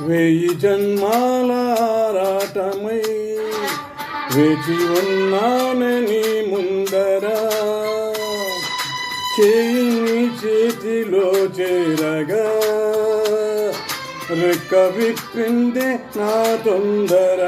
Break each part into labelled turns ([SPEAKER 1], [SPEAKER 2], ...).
[SPEAKER 1] వెయ్యి జన్మాల ఆరాటమై వేచి ఉన్నానని ముందర చేయి చేతిలో చేరగా రెక్క విప్పిందే నా తొందర.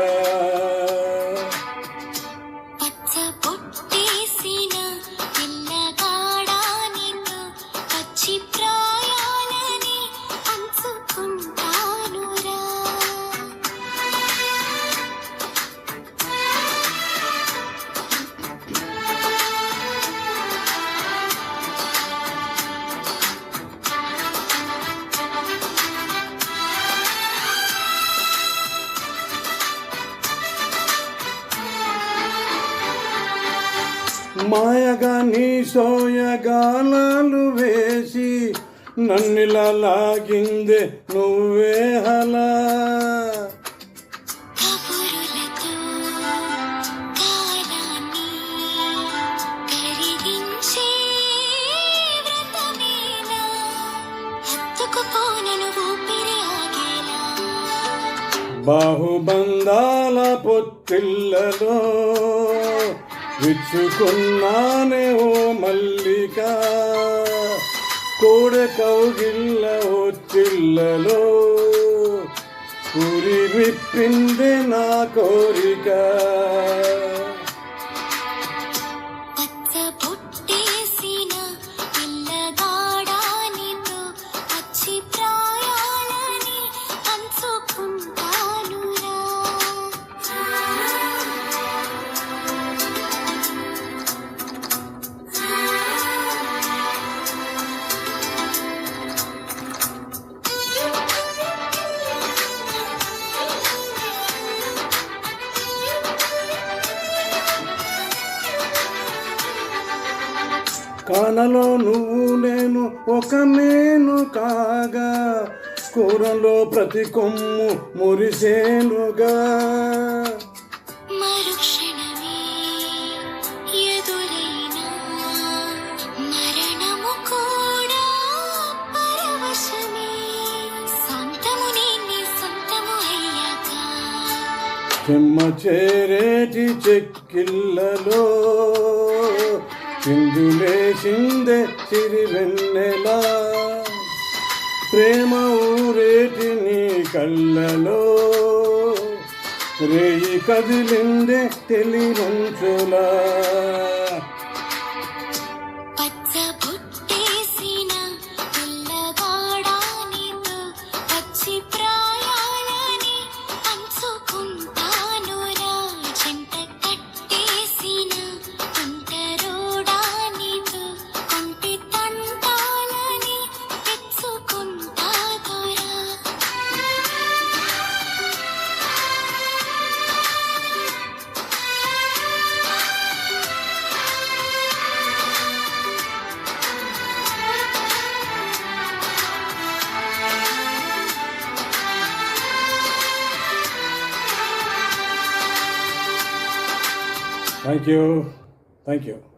[SPEAKER 1] మాయగా నీ సోయగానాలు వేసి నన్నిలా లాగిందే నువ్వే హలా. బాహుబంధాల పొత్తిళ్ళలో విచ్చుకున్నానే ఓ మల్లిక, కోడ కౌగిళ్ళ ఒత్తిళ్ళలో పురి విప్పిందే నా కోరిక. కానలో నువ్వు నేను ఒక నేను కాగా, కూరలో ప్రతి కొమ్ము మురిసేనుగా. చెమ్మ చేరేటి చెక్కిళ్ళలో చిందులేసిందే సిరివెన్నెలా, ప్రేమ ఊరేటి నీ కళ్ళలో రేయి కదిలిందే తెలివంచులా. Thank you.